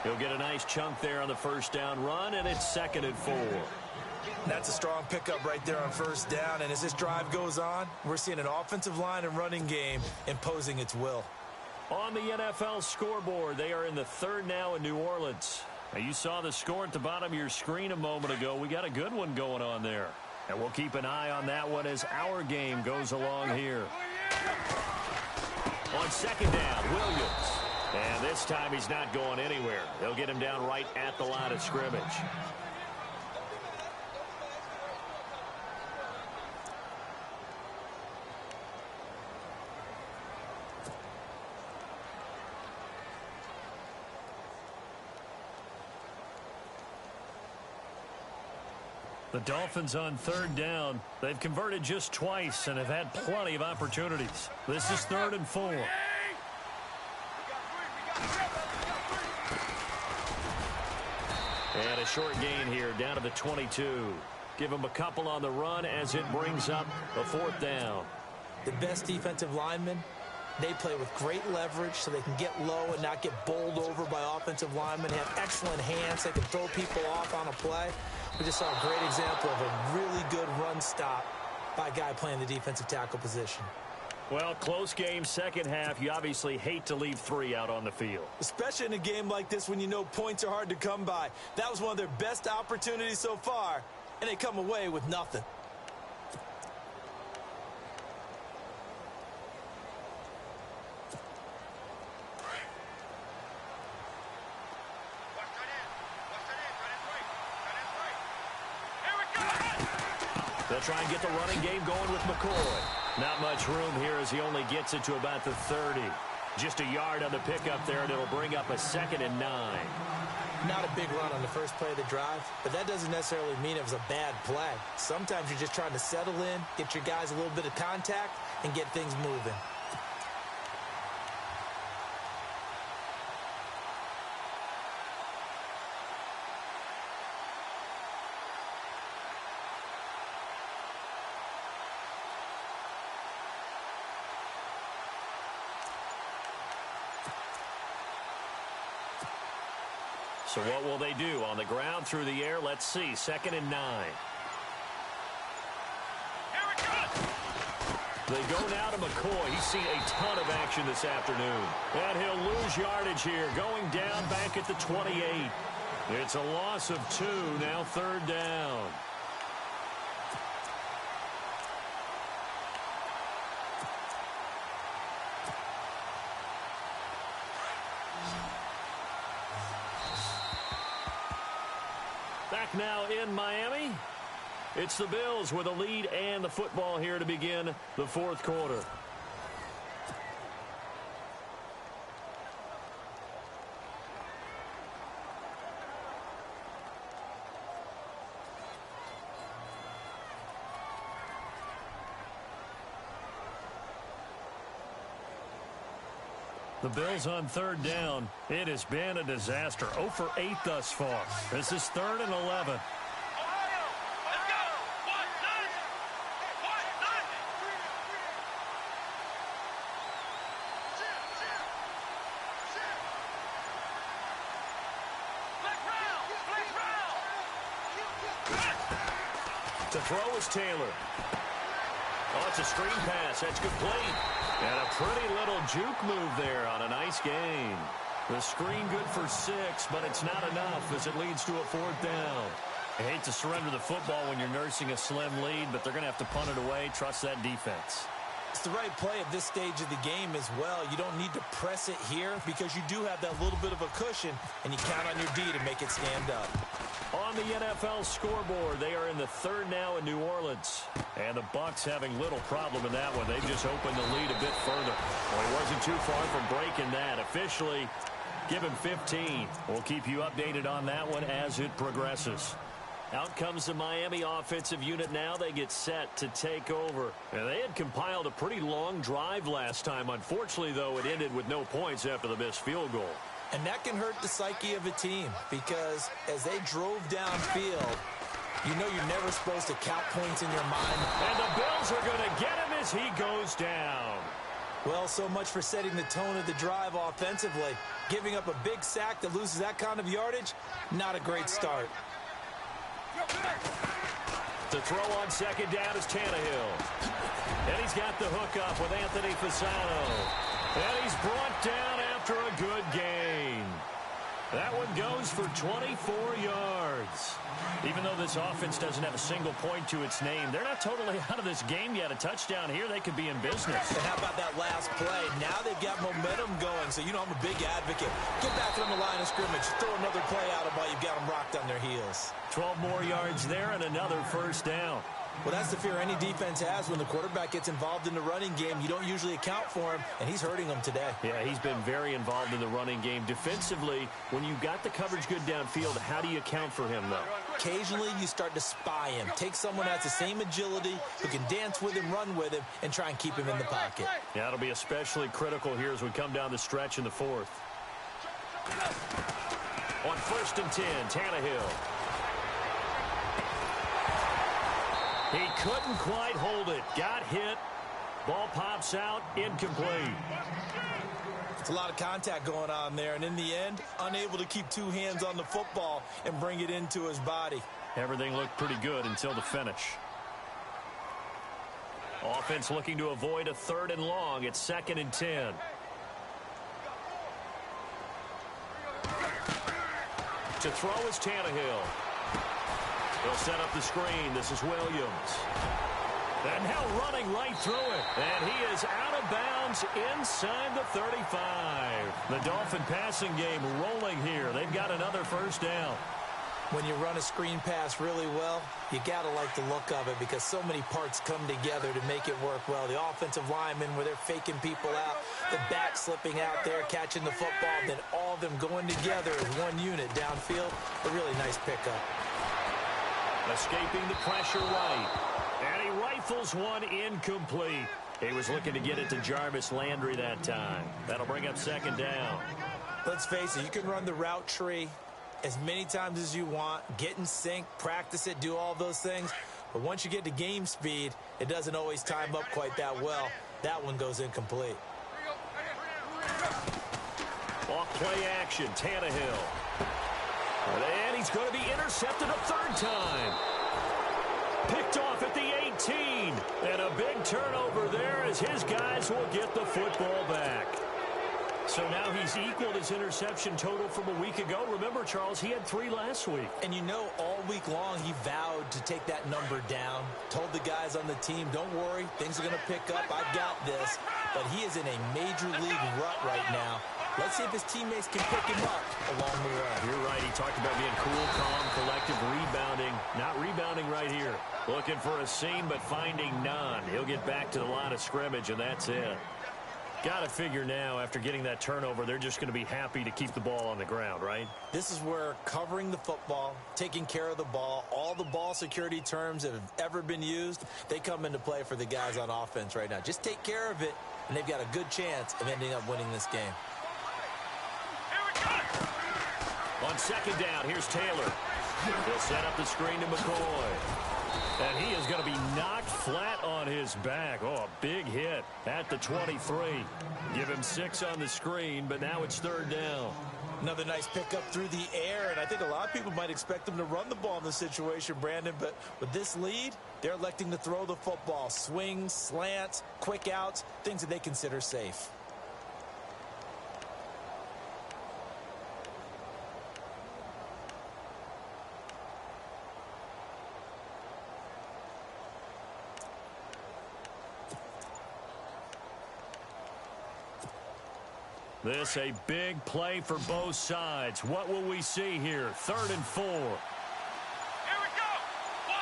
He'll get a nice chunk there on the 1st down run, and it's 2nd and 4. That's a strong pickup right there on 1st down, and as this drive goes on, we're seeing an offensive line and running game imposing its will. On the NFL scoreboard, they are in the 3rd now in New Orleans. Now, you saw the score at the bottom of your screen a moment ago. We got a good one going on there. And we'll keep an eye on that one as our game goes along here. On 2nd down, Williams. And this time he's not going anywhere. They'll get him down right at the line of scrimmage. The Dolphins on third down. They've converted just twice and have had plenty of opportunities. This is 3rd and 4. And a short gain here down to the 22. Give them a couple on the run as it brings up a 4th down. The best defensive linemen, they play with great leverage so they can get low and not get bowled over by offensive linemen. They have excellent hands. They can throw people off on a play. We just saw a great example of a really good run stop by a guy playing the defensive tackle position. Well, close game, second half. You obviously hate to leave 3 out on the field. Especially in a game like this when you know points are hard to come by. That was one of their best opportunities so far, and they come away with nothing. They'll try and get the running game going with McCoy. Not much room here as he only gets it to about the 30. Just a yard on the pickup there, and it'll bring up a 2nd and 9. Not a big run on the first play of the drive, but that doesn't necessarily mean it was a bad play. Sometimes you're just trying to settle in, get your guys a little bit of contact, and get things moving. So what will they do? On the ground, through the air, let's see. 2nd and 9. They go now to McCoy. He's seen a ton of action this afternoon. And he'll lose yardage here, going down back at the 28. It's a loss of 2, now 3rd down. Back now in Miami. It's the Bills with a lead and the football here to begin the 4th quarter. The Bills on 3rd down. It has been a disaster. 0 for 8 thus far. This is 3rd and 11. To throw is Taylor. Oh, it's a screen pass. That's complete. And a pretty little juke move there on a nice gain. The screen good for 6, but it's not enough as it leads to a 4th down. I hate to surrender the football when you're nursing a slim lead, but they're going to have to punt it away. Trust that defense. It's the right play at this stage of the game as well. You don't need to press it here because you do have that little bit of a cushion, and you count on your D to make it stand up. On the NFL scoreboard, they are in the 3rd now in New Orleans. And the Bucs having little problem in that one. They just opened the lead a bit further. Well, he wasn't too far from breaking that. Officially, give him 15. We'll keep you updated on that one as it progresses. Out comes the Miami offensive unit now. They get set to take over. And they had compiled a pretty long drive last time. Unfortunately, though, it ended with no points after the missed field goal. And that can hurt the psyche of a team because as they drove downfield, you know you're never supposed to count points in your mind. And the Bills are going to get him as he goes down. Well, so much for setting the tone of the drive offensively. Giving up a big sack that loses that kind of yardage, not a great start. To throw on 2nd down is Tannehill. And he's got the hook up with Anthony Fasano. And he's brought down after a good gain. That one goes for 24 yards. Even though this offense doesn't have a single point to its name, they're not totally out of this game yet. A touchdown here, they could be in business. And how about that last play? Now they've got momentum going, so you know I'm a big advocate. Get back on the line of scrimmage. Throw another play out of while you've got them rocked on their heels. 12 more yards there and another 1st down. Well, that's the fear any defense has when the quarterback gets involved in the running game. You don't usually account for him, and he's hurting them today. Yeah, he's been very involved in the running game. Defensively, when you've got the coverage good downfield, how do you account for him, though? Occasionally, you start to spy him. Take someone that has the same agility, who can dance with him, run with him, and try and keep him in the pocket. Yeah, it'll be especially critical here as we come down the stretch in the fourth. On 1st and 10, Tannehill. He couldn't quite hold it. Got hit. Ball pops out. Incomplete. It's a lot of contact going on there, and in the end, unable to keep two hands on the football and bring it into his body. Everything looked pretty good until the finish. Offense looking to avoid a 3rd and long. It's 2nd and 10. To throw is Tannehill. They'll set up the screen. This is Williams. And now running right through it. And he is out of bounds inside the 35. The Dolphin passing game rolling here. They've got another first down. When you run a screen pass really well, you got to like the look of it because so many parts come together to make it work well. The offensive linemen where they're faking people out, the back slipping out there, catching the football, then all of them going together as one unit downfield. A really nice pickup. Escaping the pressure right. And he rifles one incomplete. He was looking to get it to Jarvis Landry that time. That'll bring up 2nd down. Let's face it, you can run the route tree as many times as you want, get in sync, practice it, do all those things. But once you get to game speed, it doesn't always time up quite that well. That one goes incomplete. Off play action, Tannehill. And he's going to be intercepted a 3rd time. Picked off at the 18. And a big turnover there as his guys will get the football back. So now he's equaled his interception total from a week ago. Remember, Charles, he had 3 last week. And you know, all week long, he vowed to take that number down. Told the guys on the team, don't worry, things are going to pick up. I got this. But he is in a major league rut right now. Let's see if his teammates can pick him up along the way. You're right. He talked about being cool, calm, collective, rebounding. Not rebounding right here. Looking for a seam, but finding none. He'll get back to the line of scrimmage, and that's it. Got to figure now, after getting that turnover, they're just going to be happy to keep the ball on the ground, right? This is where covering the football, taking care of the ball, all the ball security terms that have ever been used, they come into play for the guys on offense right now. Just take care of it, and they've got a good chance of ending up winning this game. On 2nd down, here's Taylor. He'll set up the screen to McCoy. And he is going to be knocked flat on his back. Oh, a big hit at the 23. Give him 6 on the screen, but now it's 3rd down. Another nice pickup through the air, and I think a lot of people might expect them to run the ball in this situation, Brandon, but with this lead, they're electing to throw the football. Swings, slants, quick outs, things that they consider safe. This a big play for both sides. What will we see here? 3rd and 4. Here we go. 1,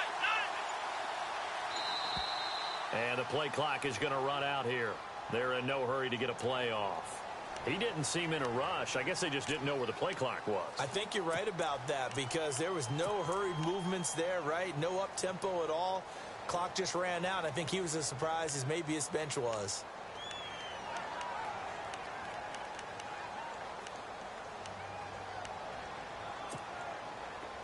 9. And the play clock is going to run out here. They're in no hurry to get a play off. He didn't seem in a rush. I guess they just didn't know where the play clock was. I think you're right about that because there was no hurried movements there, right? No up-tempo at all. Clock just ran out. I think he was as surprised as maybe his bench was.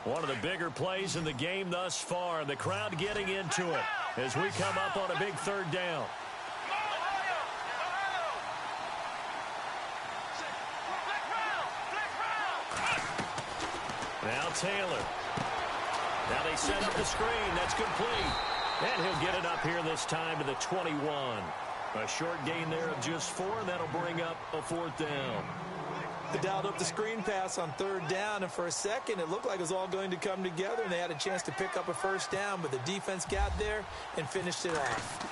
One of the bigger plays in the game thus far. The crowd getting into it as we come up on a big 3rd down. Now Taylor. Now they set up the screen. That's complete. And he'll get it up here this time to the 21. A short gain there of just 4. That'll bring up a 4th down. They dialed up the screen pass on 3rd down, and for a second, it looked like it was all going to come together, and they had a chance to pick up a 1st down, but the defense got there and finished it off.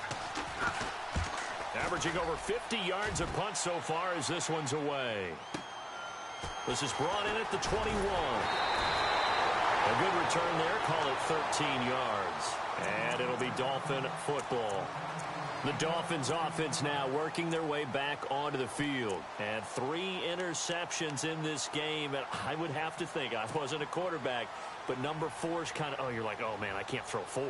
Averaging over 50 yards a punt so far as this one's away. This is brought in at the 21. A good return there. Call it 13 yards. And it'll be Dolphin football. The Dolphins offense now working their way back onto the field. And 3 interceptions in this game. And I would have to think, I wasn't a quarterback, but number 4 is kind of, you're like, oh, man, I can't throw 4.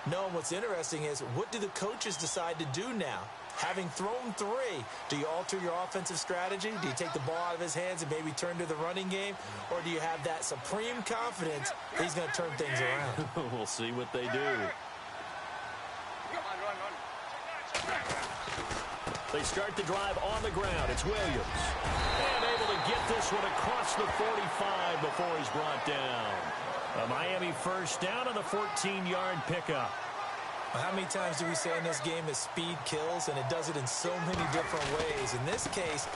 No, and what's interesting is, what do the coaches decide to do now? Having thrown 3, do you alter your offensive strategy? Do you take the ball out of his hands and maybe turn to the running game? Or do you have that supreme confidence that he's going to turn things around? We'll see what they do. They start the drive on the ground. It's Williams. And able to get this one across the 45 before he's brought down. A Miami first down on the 14-yard pickup. Well, how many times do we say in this game that speed kills, and it does it in so many different ways? In this case,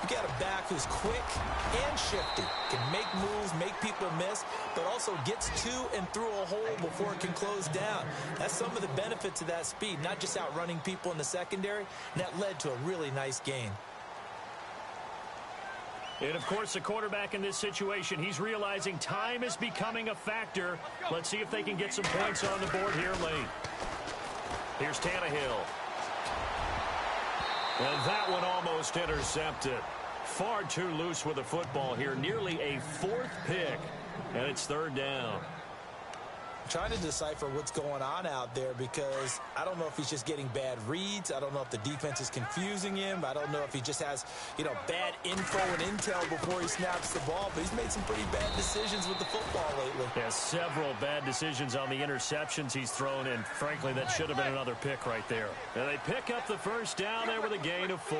you got a back who's quick and shifty, can make moves, make people miss, but also gets to and through a hole before it can close down. That's some of the benefits of that speed, not just outrunning people in the secondary, and that led to a really nice gain. And, of course, the quarterback in this situation, he's realizing time is becoming a factor. Let's see if they can get some points on the board here late. Here's Tannehill. And that one almost intercepted. Far too loose with the football here. Nearly a 4th pick. And it's 3rd down. I'm trying to decipher what's going on out there, because I don't know if he's just getting bad reads. I don't know if the defense is confusing him. I don't know if he just has, bad info and intel before he snaps the ball. But he's made some pretty bad decisions with the football lately. Yeah, several bad decisions on the interceptions he's thrown, and frankly, that should have been another pick right there. And they pick up the first down there with a gain of 4.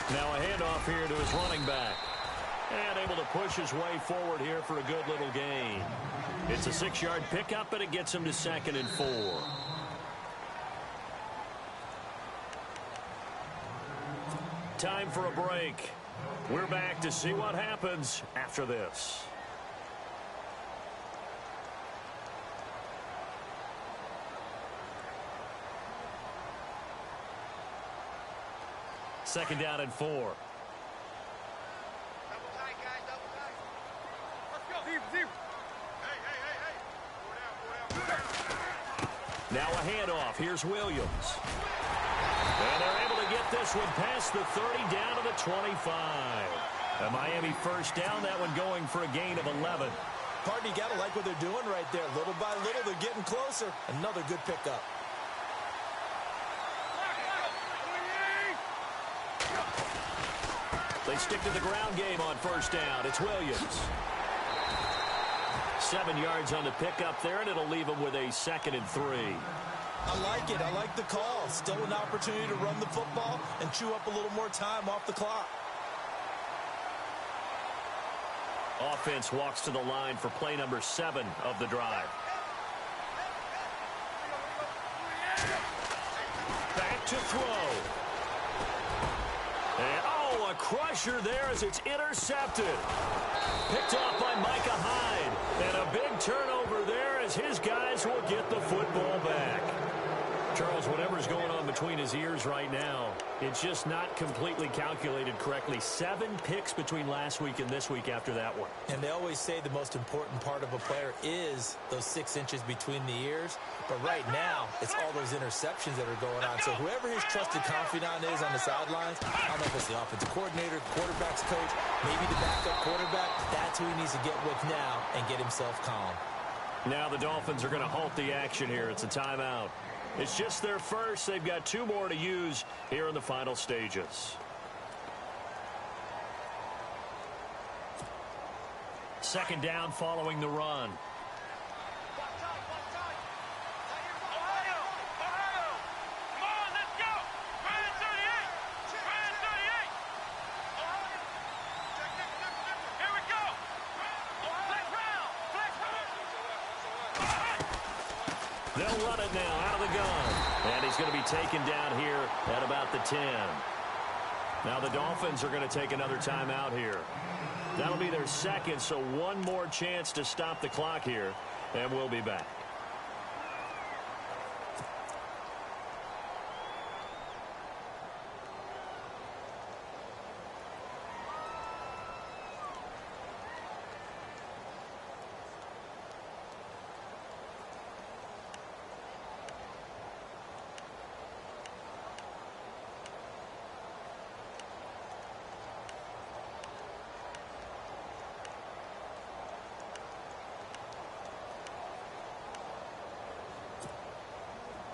Now a handoff here to his running back. And able to push his way forward here for a good little gain. It's a 6-yard pickup, and it gets him to 2nd and 4. Time for a break. We're back to see what happens after this. Second down and 4. Double tight, guys, double tight. Let's go. Deep. Hey. Go down. Now a handoff. Here's Williams. And they're able to get this one past the 30 down to the 25. A Miami first down, that one going for a gain of 11. Partner, you got to like what they're doing right there. Little by little, they're getting closer. Another good pickup. They stick to the ground game on first down. It's Williams. 7 yards on the pickup there, and it'll leave him with a 2nd and 3. I like it. I like the call. Still an opportunity to run the football and chew up a little more time off the clock. Offense walks to the line for play number 7 of the drive. Back to throw. And, a crusher there as it's intercepted. Picked off by Micah Hyde. And a big turnover there as his guys will get the football back. Charles, whatever's going on between his ears right now, it's just not completely calculated correctly. 7 picks between last week and this week after that one. And they always say the most important part of a player is those 6 inches between the ears. But right now, it's all those interceptions that are going on. So whoever his trusted confidant is on the sidelines, I don't know if it's the offensive coordinator, quarterback's coach, maybe the backup quarterback, that's who he needs to get with now and get himself calm. Now the Dolphins are going to halt the action here. It's a timeout. It's just their first. They've got 2 more to use here in the final stages. Second down following the run. They'll run it now out of the gun. And he's going to be taken down here at about the 10. Now the Dolphins are going to take another timeout here. That'll be their 2nd, so 1 more chance to stop the clock here. And we'll be back.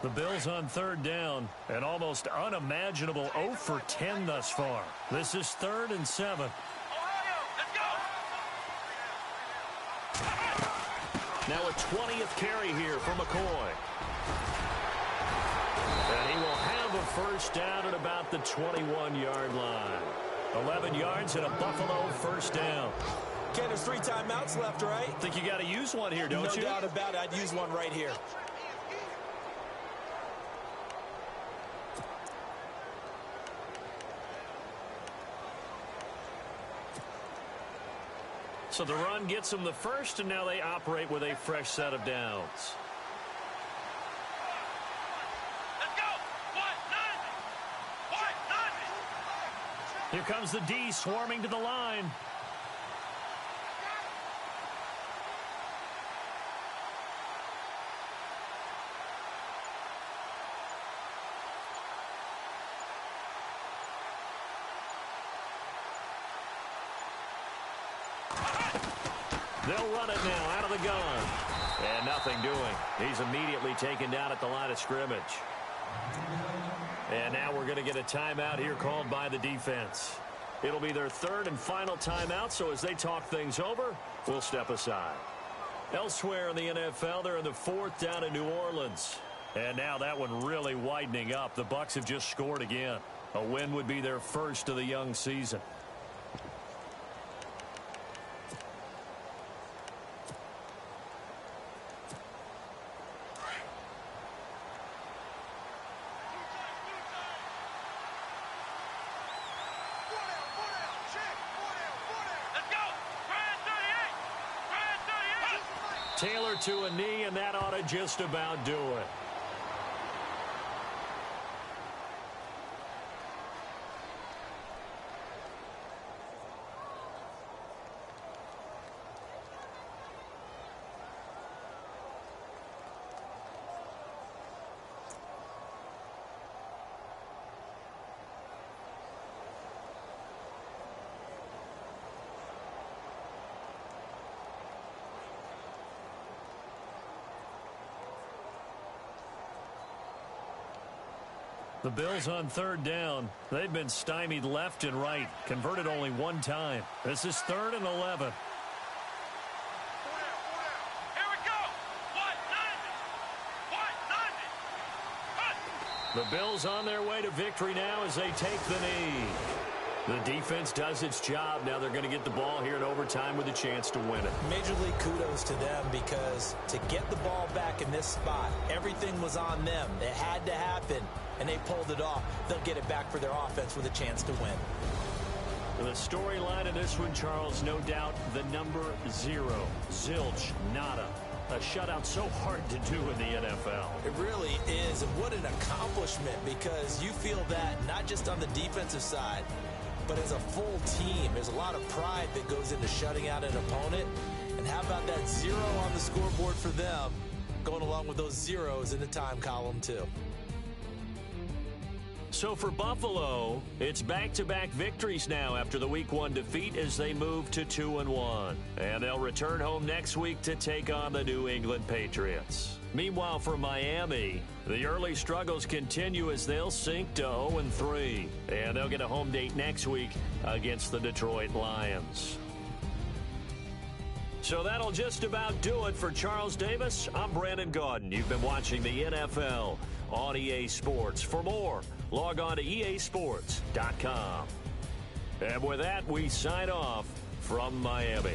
The Bills on third down, an almost unimaginable 0 for 10 thus far. This is 3rd and 7. Now a 20th carry here for McCoy. And he will have a first down at about the 21-yard line. 11 yards and a Buffalo first down. Ken, there's 3 timeouts left, right? Think you got to use one here, don't you? No doubt about it. I'd use one right here. So the run gets them the first, and now they operate with a fresh set of downs. Let's go! What? Here comes the D swarming to the line. They'll run it now out of the gun. And nothing doing. He's immediately taken down at the line of scrimmage. And now we're going to get a timeout here called by the defense. It'll be their 3rd and final timeout, so as they talk things over, we'll step aside. Elsewhere in the NFL, they're in the 4th down in New Orleans. And now that one really widening up. The Bucs have just scored again. A win would be their first of the young season. Taylor to a knee, and that ought to just about do it. The Bills on 3rd down. They've been stymied left and right. Converted only 1 time. This is 3rd and 11. Here we go. The Bills on their way to victory now as they take the knee. The defense does its job. Now they're going to get the ball here in overtime with a chance to win it. Major league kudos to them, because to get the ball back in this spot, everything was on them. It had to happen, and they pulled it off. They'll get it back for their offense with a chance to win. The storyline of this one, Charles, no doubt the number 0. Zilch, nada. A shutout so hard to do in the NFL. It really is, and what an accomplishment, because you feel that not just on the defensive side, but as a full team. There's a lot of pride that goes into shutting out an opponent. And how about that 0 on the scoreboard for them, going along with those zeros in the time column too. So for Buffalo, it's back-to-back victories now after the Week 1 defeat as they move to 2-1. And they'll return home next week to take on the New England Patriots. Meanwhile, for Miami, the early struggles continue as they'll sink to 0-3. And they'll get a home date next week against the Detroit Lions. So that'll just about do it for Charles Davis. I'm Brandon Gaudin. You've been watching the NFL on EA Sports. For more, log on to easports.com. And with that, we sign off from Miami.